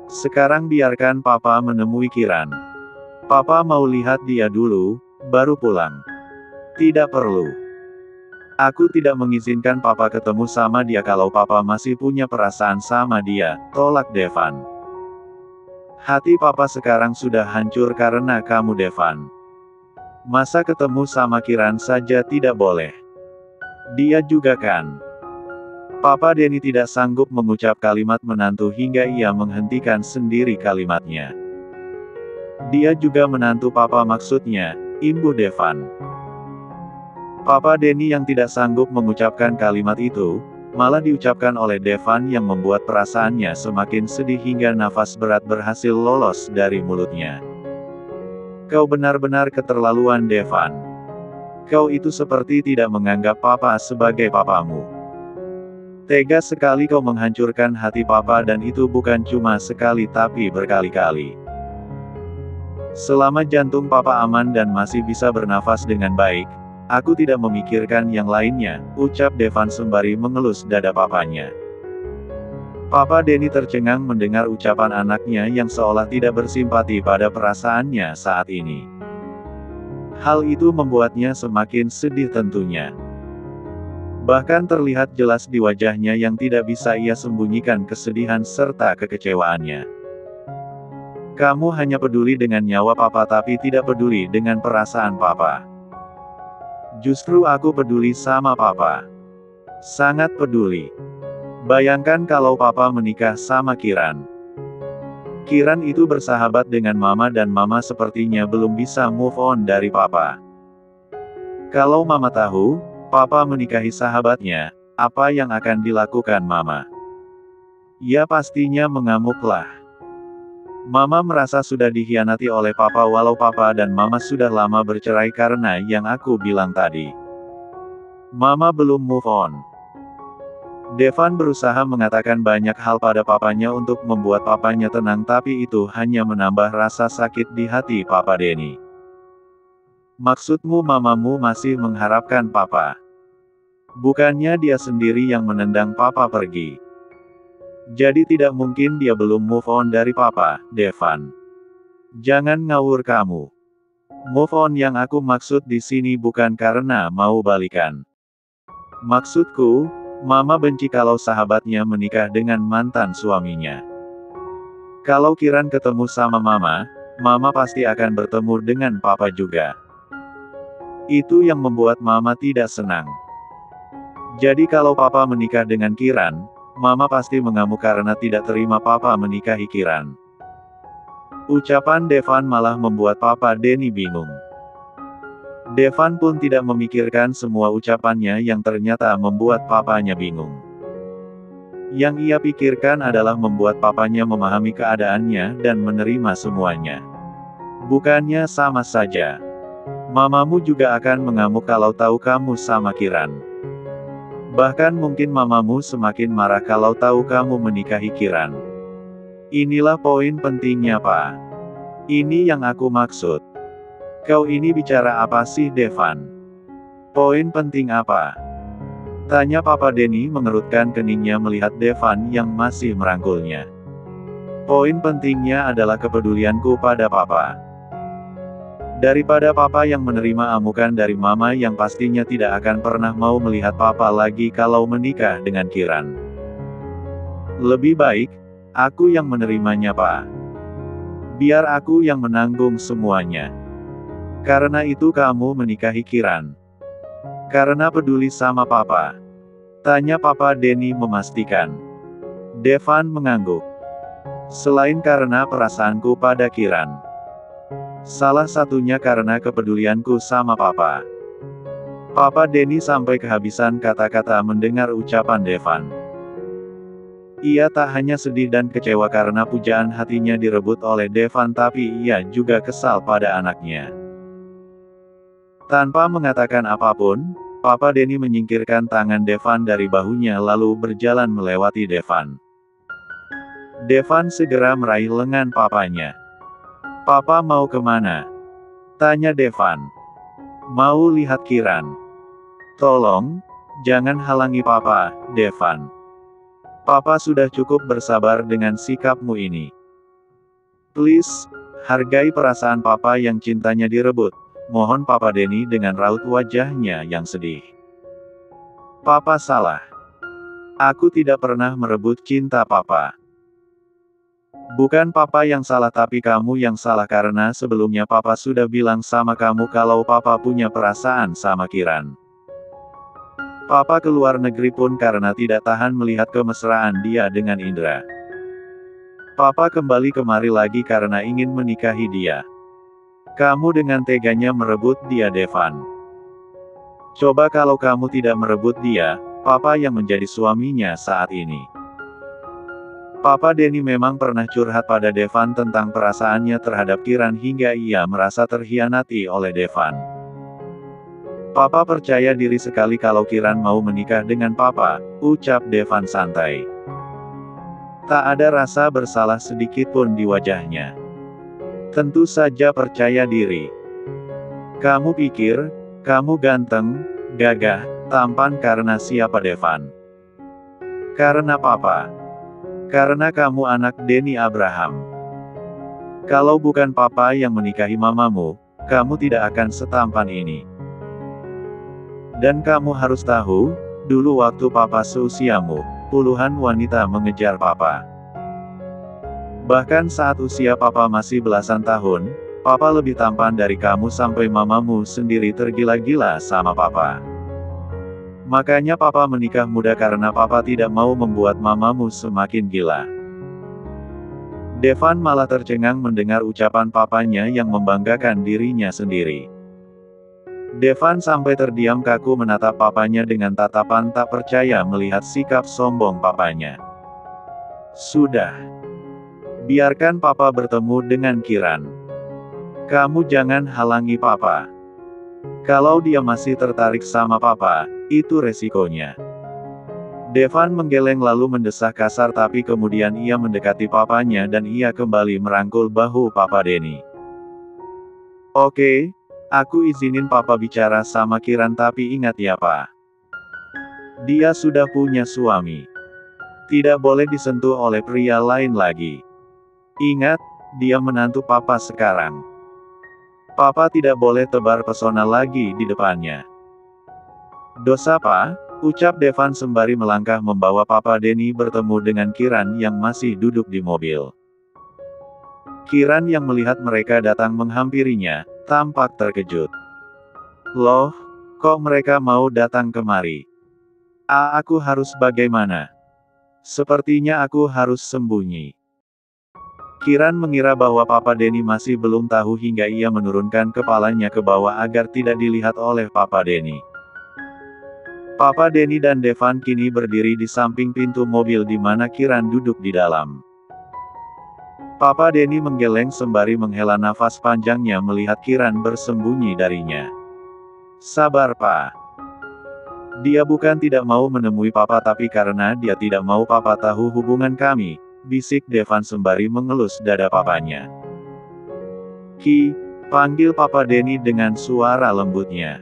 Sekarang biarkan Papa menemui Kiran. Papa mau lihat dia dulu, baru pulang. Tidak perlu. Aku tidak mengizinkan Papa ketemu sama dia kalau Papa masih punya perasaan sama dia, tolak Devan. Hati Papa sekarang sudah hancur karena kamu Devan. Masa ketemu sama Kiran saja tidak boleh? Dia juga kan. Papa Denny tidak sanggup mengucap kalimat menantu hingga ia menghentikan sendiri kalimatnya. Dia juga menantu Papa maksudnya, imbuh Devan. Papa Denny yang tidak sanggup mengucapkan kalimat itu, malah diucapkan oleh Devan yang membuat perasaannya semakin sedih hingga nafas berat berhasil lolos dari mulutnya. Kau benar-benar keterlaluan Devan. Kau itu seperti tidak menganggap Papa sebagai papamu. Tega sekali kau menghancurkan hati Papa dan itu bukan cuma sekali tapi berkali-kali. Selama jantung Papa aman dan masih bisa bernafas dengan baik, aku tidak memikirkan yang lainnya, ucap Devan sembari mengelus dada papanya. Papa Denny tercengang mendengar ucapan anaknya yang seolah tidak bersimpati pada perasaannya saat ini. Hal itu membuatnya semakin sedih tentunya. Bahkan terlihat jelas di wajahnya yang tidak bisa ia sembunyikan kesedihan serta kekecewaannya. Kamu hanya peduli dengan nyawa Papa tapi tidak peduli dengan perasaan Papa. Justru aku peduli sama Papa. Sangat peduli. Bayangkan kalau Papa menikah sama Kiran. Kiran itu bersahabat dengan Mama dan Mama sepertinya belum bisa move on dari Papa. Kalau Mama tahu, Papa menikahi sahabatnya, apa yang akan dilakukan Mama? Ya pastinya mengamuklah. Mama merasa sudah dikhianati oleh Papa walau Papa dan Mama sudah lama bercerai karena yang aku bilang tadi. Mama belum move on. Devan berusaha mengatakan banyak hal pada papanya untuk membuat papanya tenang tapi itu hanya menambah rasa sakit di hati Papa Denny. Maksudmu mamamu masih mengharapkan Papa? Bukannya dia sendiri yang menendang Papa pergi. Jadi tidak mungkin dia belum move on dari Papa, Devan. Jangan ngawur kamu. Move on yang aku maksud di sini bukan karena mau balikan. Maksudku, Mama benci kalau sahabatnya menikah dengan mantan suaminya. Kalau Kiran ketemu sama Mama, Mama pasti akan bertemu dengan Papa juga. Itu yang membuat Mama tidak senang. Jadi kalau Papa menikah dengan Kiran, Mama pasti mengamuk karena tidak terima Papa menikahi Kiran. Ucapan Devan malah membuat Papa Denny bingung. Devan pun tidak memikirkan semua ucapannya yang ternyata membuat papanya bingung. Yang ia pikirkan adalah membuat papanya memahami keadaannya dan menerima semuanya. Bukannya sama saja. Mamamu juga akan mengamuk kalau tahu kamu sama Kiran. Bahkan mungkin mamamu semakin marah kalau tahu kamu menikahi Kiran. Inilah poin pentingnya Pak. Ini yang aku maksud. Kau ini bicara apa sih Devan? Poin penting apa? Tanya Papa Denny mengerutkan keningnya melihat Devan yang masih merangkulnya. Poin pentingnya adalah kepedulianku pada Papa. Daripada Papa yang menerima amukan dari Mama yang pastinya tidak akan pernah mau melihat Papa lagi kalau menikah dengan Kiran. Lebih baik, aku yang menerimanya Pak. Biar aku yang menanggung semuanya. Karena itu kamu menikahi Kiran. Karena peduli sama Papa. Tanya Papa Denny memastikan. Devan mengangguk. Selain karena perasaanku pada Kiran. Salah satunya karena kepedulianku sama Papa. Papa Denny sampai kehabisan kata-kata mendengar ucapan Devan. Ia tak hanya sedih dan kecewa karena pujaan hatinya direbut oleh Devan tapi ia juga kesal pada anaknya. Tanpa mengatakan apapun, Papa Denny menyingkirkan tangan Devan dari bahunya lalu berjalan melewati Devan. Devan segera meraih lengan papanya. Papa mau kemana? Tanya Devan. Mau lihat Kiran. Tolong, jangan halangi Papa, Devan. Papa sudah cukup bersabar dengan sikapmu ini. Please, hargai perasaan papa yang cintanya direbut, mohon Papa Denny dengan raut wajahnya yang sedih. Papa salah. Aku tidak pernah merebut cinta papa. Bukan papa yang salah tapi kamu yang salah karena sebelumnya papa sudah bilang sama kamu kalau papa punya perasaan sama Kiran. Papa keluar negeri pun karena tidak tahan melihat kemesraan dia dengan Indra. Papa kembali kemari lagi karena ingin menikahi dia. Kamu dengan teganya merebut dia Devan. Coba kalau kamu tidak merebut dia, papa yang menjadi suaminya saat ini. Papa Denny memang pernah curhat pada Devan tentang perasaannya terhadap Kiran hingga ia merasa terhianati oleh Devan. Papa percaya diri sekali kalau Kiran mau menikah dengan papa, ucap Devan santai. Tak ada rasa bersalah sedikit pun di wajahnya. Tentu saja percaya diri. Kamu pikir, kamu ganteng, gagah, tampan karena siapa Devan? Karena papa. Karena kamu anak Denny Abraham. Kalau bukan papa yang menikahi mamamu, kamu tidak akan setampan ini. Dan kamu harus tahu, dulu waktu papa seusiamu, puluhan wanita mengejar papa. Bahkan saat usia papa masih belasan tahun, papa lebih tampan dari kamu sampai mamamu sendiri tergila-gila sama papa. Makanya papa menikah muda karena papa tidak mau membuat mamamu semakin gila. Devan malah tercengang mendengar ucapan papanya yang membanggakan dirinya sendiri. Devan sampai terdiam kaku menatap papanya dengan tatapan tak percaya melihat sikap sombong papanya. Sudah. Biarkan papa bertemu dengan Kiran. Kamu jangan halangi papa. Kalau dia masih tertarik sama papa, itu resikonya. Devan menggeleng lalu mendesah kasar tapi kemudian ia mendekati papanya dan ia kembali merangkul bahu Papa Denny. Oke, aku izinin papa bicara sama Kiran tapi ingat ya pak. Dia sudah punya suami. Tidak boleh disentuh oleh pria lain lagi. Ingat, dia menantu papa sekarang. Papa tidak boleh tebar pesona lagi di depannya. Dosa pak, ucap Devan sembari melangkah membawa Papa Denny bertemu dengan Kiran yang masih duduk di mobil. Kiran yang melihat mereka datang menghampirinya, tampak terkejut. Loh, kok mereka mau datang kemari? Aku harus bagaimana? Sepertinya aku harus sembunyi. Kiran mengira bahwa Papa Denny masih belum tahu hingga ia menurunkan kepalanya ke bawah agar tidak dilihat oleh Papa Denny. Papa Denny dan Devan kini berdiri di samping pintu mobil di mana Kiran duduk di dalam. Papa Denny menggeleng sembari menghela nafas panjangnya melihat Kiran bersembunyi darinya. Sabar pak. Dia bukan tidak mau menemui papa tapi karena dia tidak mau papa tahu hubungan kami, bisik Devan sembari mengelus dada papanya. Ki, panggil Papa Denny dengan suara lembutnya.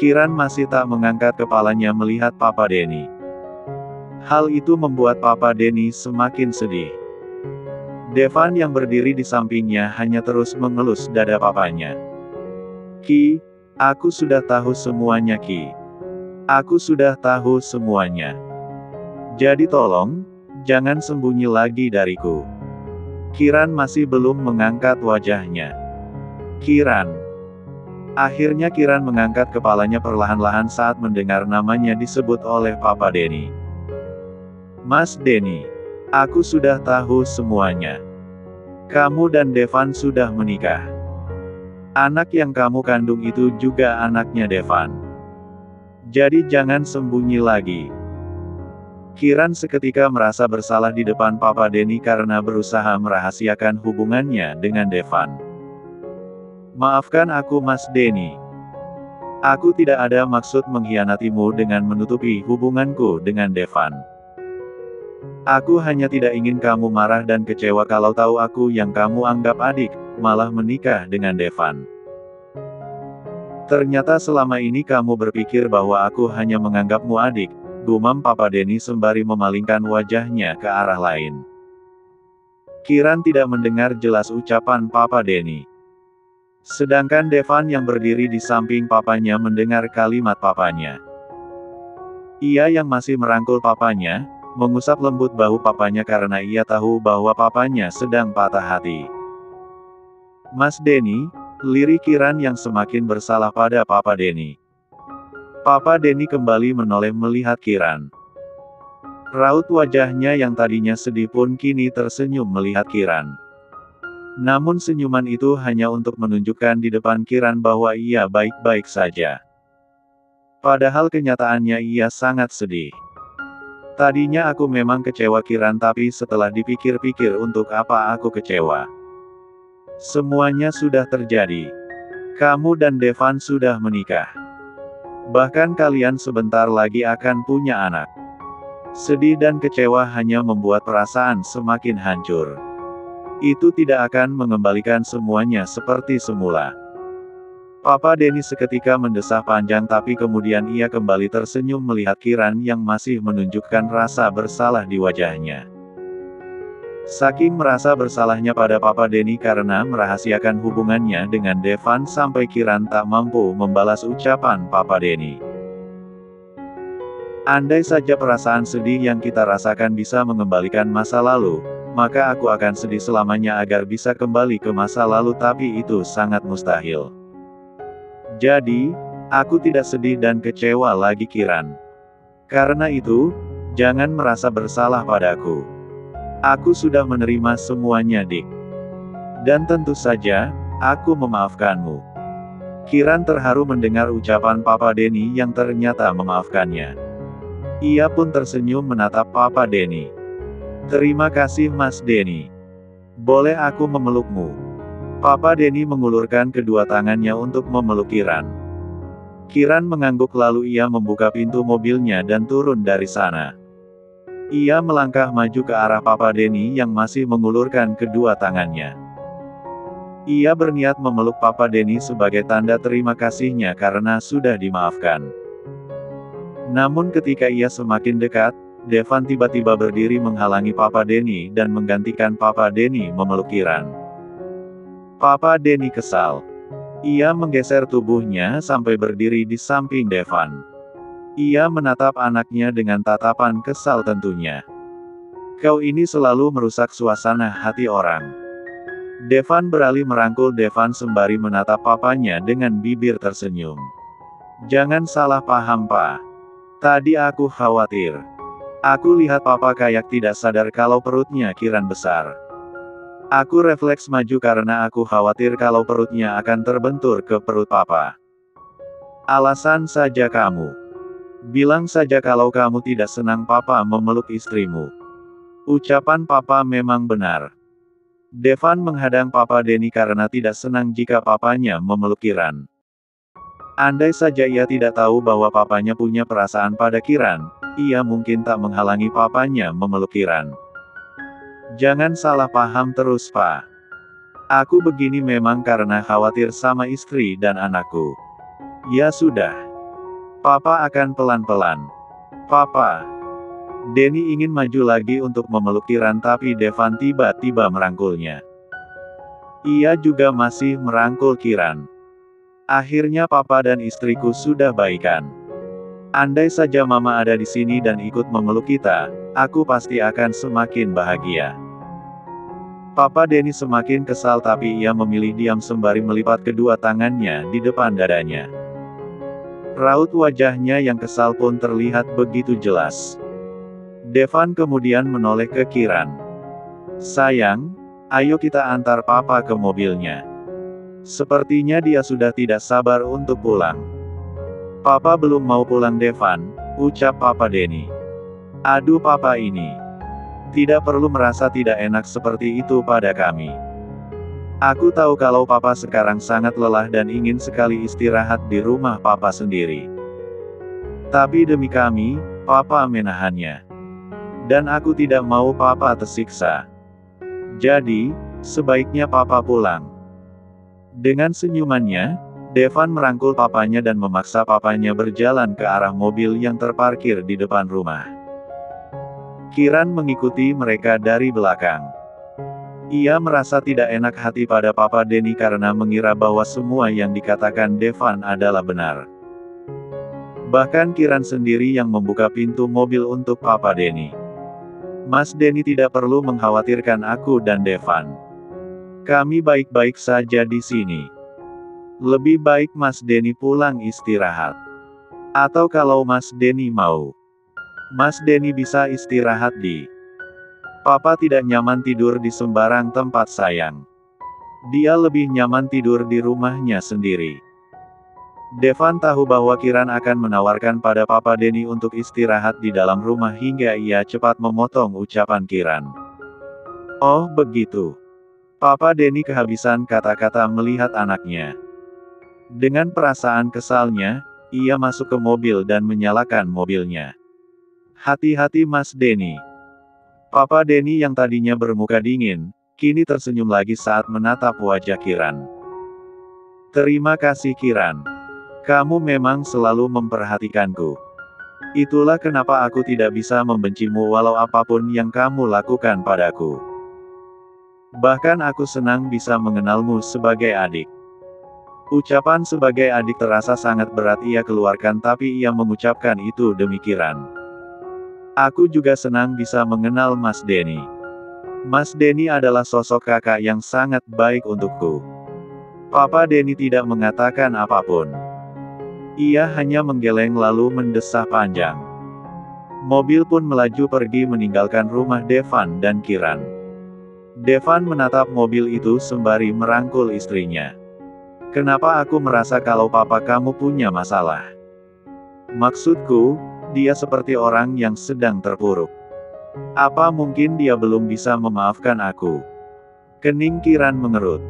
Kiran masih tak mengangkat kepalanya melihat Papa Denny. Hal itu membuat Papa Denny semakin sedih. Devan yang berdiri di sampingnya hanya terus mengelus dada papanya. Ki, aku sudah tahu semuanya Ki. Aku sudah tahu semuanya. Jadi tolong, jangan sembunyi lagi dariku. Kiran masih belum mengangkat wajahnya. Kiran. Akhirnya Kiran mengangkat kepalanya perlahan-lahan saat mendengar namanya disebut oleh Papa Denny. Mas Denny. Aku sudah tahu semuanya. Kamu dan Devan sudah menikah. Anak yang kamu kandung itu juga anaknya Devan. Jadi jangan sembunyi lagi. Kiran seketika merasa bersalah di depan Papa Denny karena berusaha merahasiakan hubungannya dengan Devan. Maafkan aku Mas Denny. Aku tidak ada maksud mengkhianatimu dengan menutupi hubunganku dengan Devan. Aku hanya tidak ingin kamu marah dan kecewa kalau tahu aku yang kamu anggap adik, malah menikah dengan Devan. Ternyata selama ini kamu berpikir bahwa aku hanya menganggapmu adik, gumam Papa Denny sembari memalingkan wajahnya ke arah lain. Kiran tidak mendengar jelas ucapan Papa Denny. Sedangkan Devan yang berdiri di samping papanya mendengar kalimat papanya. Ia yang masih merangkul papanya, mengusap lembut bahu papanya karena ia tahu bahwa papanya sedang patah hati. "Mas Denny," lirik Kiran yang semakin bersalah pada Papa Denny. Papa Denny kembali menoleh melihat Kiran. Raut wajahnya yang tadinya sedih pun kini tersenyum melihat Kiran. Namun senyuman itu hanya untuk menunjukkan di depan Kiran bahwa ia baik-baik saja. Padahal kenyataannya ia sangat sedih. "Tadinya aku memang kecewa Kiran, tapi setelah dipikir-pikir untuk apa aku kecewa. Semuanya sudah terjadi. Kamu dan Devan sudah menikah. Bahkan kalian sebentar lagi akan punya anak." Sedih dan kecewa hanya membuat perasaan semakin hancur. Itu tidak akan mengembalikan semuanya seperti semula. Papa Denny seketika mendesah panjang, tapi kemudian ia kembali tersenyum melihat Kiran yang masih menunjukkan rasa bersalah di wajahnya. Saking merasa bersalahnya pada Papa Denny karena merahasiakan hubungannya dengan Devan sampai Kiran tak mampu membalas ucapan Papa Denny. "Andai saja perasaan sedih yang kita rasakan bisa mengembalikan masa lalu, maka aku akan sedih selamanya agar bisa kembali ke masa lalu, tapi itu sangat mustahil. Jadi, aku tidak sedih dan kecewa lagi Kiran. Karena itu, jangan merasa bersalah padaku. Aku sudah menerima semuanya, Dik. Dan tentu saja, aku memaafkanmu." Kiran terharu mendengar ucapan Papa Denny yang ternyata memaafkannya. Ia pun tersenyum menatap Papa Denny. "Terima kasih Mas Denny. Boleh aku memelukmu?" Papa Denny mengulurkan kedua tangannya untuk memeluk Kiran. Kiran mengangguk lalu ia membuka pintu mobilnya dan turun dari sana. Ia melangkah maju ke arah Papa Denny yang masih mengulurkan kedua tangannya. Ia berniat memeluk Papa Denny sebagai tanda terima kasihnya karena sudah dimaafkan. Namun ketika ia semakin dekat, Devan tiba-tiba berdiri menghalangi Papa Denny dan menggantikan Papa Denny memeluk Kiran. Papa Denny kesal. Ia menggeser tubuhnya sampai berdiri di samping Devan. Ia menatap anaknya dengan tatapan kesal tentunya. "Kau ini selalu merusak suasana hati orang." Devan beralih merangkul Devan sembari menatap papanya dengan bibir tersenyum. "Jangan salah paham, Pak. Tadi aku khawatir. Aku lihat Papa kayak tidak sadar kalau perutnya Kiran besar. Aku refleks maju karena aku khawatir kalau perutnya akan terbentur ke perut Papa. Alasan saja kamu. Bilang saja kalau kamu tidak senang Papa memeluk istrimu." Ucapan Papa memang benar. Devan menghadang Papa Denny karena tidak senang jika papanya memeluk Kiran. Andai saja ia tidak tahu bahwa papanya punya perasaan pada Kiran, ia mungkin tak menghalangi papanya memeluk Kiran. "Jangan salah paham terus, Pak. Aku begini memang karena khawatir sama istri dan anakku." "Ya sudah. Papa akan pelan-pelan." "Papa." Denny ingin maju lagi untuk memeluk Kiran tapi Devan tiba-tiba merangkulnya. Ia juga masih merangkul Kiran. "Akhirnya Papa dan istriku sudah baikan. Andai saja Mama ada di sini dan ikut memeluk kita, aku pasti akan semakin bahagia." Papa Denny semakin kesal tapi ia memilih diam sembari melipat kedua tangannya di depan dadanya. Raut wajahnya yang kesal pun terlihat begitu jelas. Devan kemudian menoleh ke Kiran. "Sayang, ayo kita antar Papa ke mobilnya. Sepertinya dia sudah tidak sabar untuk pulang." "Papa belum mau pulang Devan," ucap Papa Denny. "Aduh Papa ini. Tidak perlu merasa tidak enak seperti itu pada kami. Aku tahu kalau Papa sekarang sangat lelah dan ingin sekali istirahat di rumah Papa sendiri. Tapi demi kami, Papa menahannya. Dan aku tidak mau Papa tersiksa. Jadi, sebaiknya Papa pulang." Dengan senyumannya, Devan merangkul papanya dan memaksa papanya berjalan ke arah mobil yang terparkir di depan rumah. Kiran mengikuti mereka dari belakang. Ia merasa tidak enak hati pada Papa Denny karena mengira bahwa semua yang dikatakan Devan adalah benar. Bahkan Kiran sendiri yang membuka pintu mobil untuk Papa Denny. Mas Denny tidak perlu mengkhawatirkan aku dan Devan. Kami baik-baik saja di sini. Lebih baik Mas Denny pulang istirahat. Atau kalau Mas Denny mau, Mas Denny bisa istirahat di. Papa tidak nyaman tidur di sembarang tempat sayang. Dia lebih nyaman tidur di rumahnya sendiri. Devan tahu bahwa Kiran akan menawarkan pada Papa Denny untuk istirahat di dalam rumah hingga ia cepat memotong ucapan Kiran. Oh begitu. Papa Denny kehabisan kata-kata melihat anaknya. Dengan perasaan kesalnya, ia masuk ke mobil dan menyalakan mobilnya. Hati-hati Mas Denny. Papa Denny yang tadinya bermuka dingin, kini tersenyum lagi saat menatap wajah Kiran. Terima kasih Kiran. Kamu memang selalu memperhatikanku. Itulah kenapa aku tidak bisa membencimu walau apapun yang kamu lakukan padaku. Bahkan aku senang bisa mengenalmu sebagai adik. Ucapan sebagai adik terasa sangat berat ia keluarkan tapi ia mengucapkan itu demi Kiran. Aku juga senang bisa mengenal Mas Denny. Mas Denny adalah sosok kakak yang sangat baik untukku. Papa Denny tidak mengatakan apapun. Ia hanya menggeleng lalu mendesah panjang. Mobil pun melaju pergi meninggalkan rumah Devan dan Kiran. Devan menatap mobil itu sembari merangkul istrinya. Kenapa aku merasa kalau papa kamu punya masalah? Maksudku, dia seperti orang yang sedang terpuruk. Apa mungkin dia belum bisa memaafkan aku? Kening Kiran mengerut.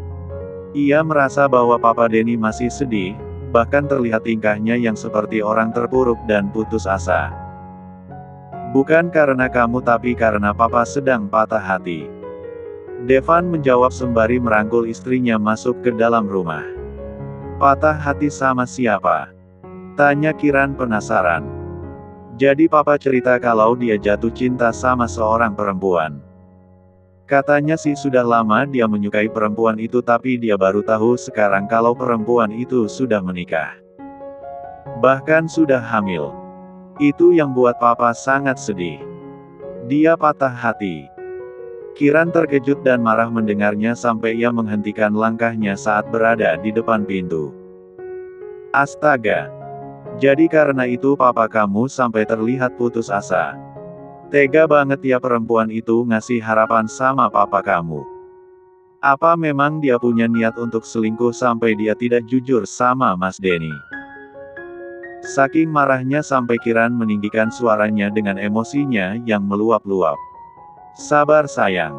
Ia merasa bahwa Papa Denny masih sedih, bahkan terlihat tingkahnya yang seperti orang terpuruk dan putus asa. Bukan karena kamu tapi karena papa sedang patah hati. Devan menjawab sembari merangkul istrinya masuk ke dalam rumah. Patah hati sama siapa? Tanya Kiran penasaran. Jadi papa cerita kalau dia jatuh cinta sama seorang perempuan. Katanya sih sudah lama dia menyukai perempuan itu tapi dia baru tahu sekarang kalau perempuan itu sudah menikah. Bahkan sudah hamil. Itu yang buat papa sangat sedih. Dia patah hati. Kiran terkejut dan marah mendengarnya sampai ia menghentikan langkahnya saat berada di depan pintu. Astaga. Jadi karena itu papa kamu sampai terlihat putus asa. Tega banget ya perempuan itu ngasih harapan sama papa kamu. Apa memang dia punya niat untuk selingkuh sampai dia tidak jujur sama Mas Denny? Saking marahnya sampai Kiran meninggikan suaranya dengan emosinya yang meluap-luap. Sabar sayang.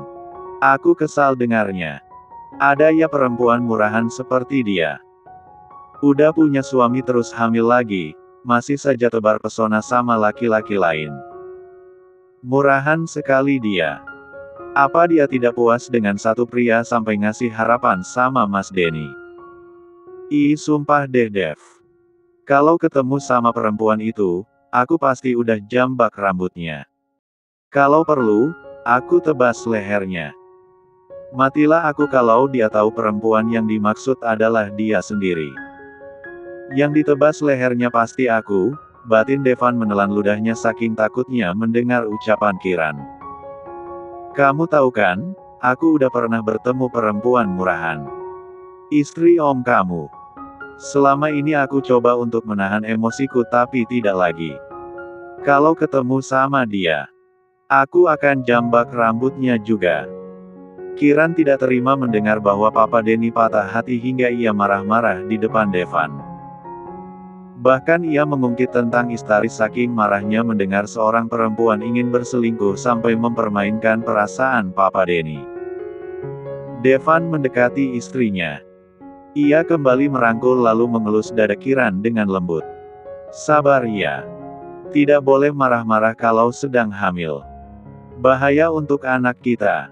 Aku kesal dengarnya. Ada ya perempuan murahan seperti dia. Udah punya suami terus hamil lagi, masih saja tebar pesona sama laki-laki lain. Murahan sekali dia. Apa dia tidak puas dengan satu pria sampai ngasih harapan sama Mas Denny? Ih sumpah deh Dev. Kalau ketemu sama perempuan itu, aku pasti udah jambak rambutnya. Kalau perlu, aku tebas lehernya. Matilah aku kalau dia tahu perempuan yang dimaksud adalah dia sendiri. Yang ditebas lehernya pasti aku, batin Devan menelan ludahnya saking takutnya mendengar ucapan Kiran. Kamu tahu kan, aku udah pernah bertemu perempuan murahan. Istri om kamu. Selama ini aku coba untuk menahan emosiku tapi tidak lagi. Kalau ketemu sama dia, aku akan jambak rambutnya juga. Kiran tidak terima mendengar bahwa Papa Denny patah hati hingga ia marah-marah di depan Devan. Bahkan ia mengungkit tentang histeris saking marahnya mendengar seorang perempuan ingin berselingkuh sampai mempermainkan perasaan Papa Denny. Devan mendekati istrinya. Ia kembali merangkul lalu mengelus dada Kiran dengan lembut. Sabar ya. Tidak boleh marah-marah kalau sedang hamil. Bahaya untuk anak kita.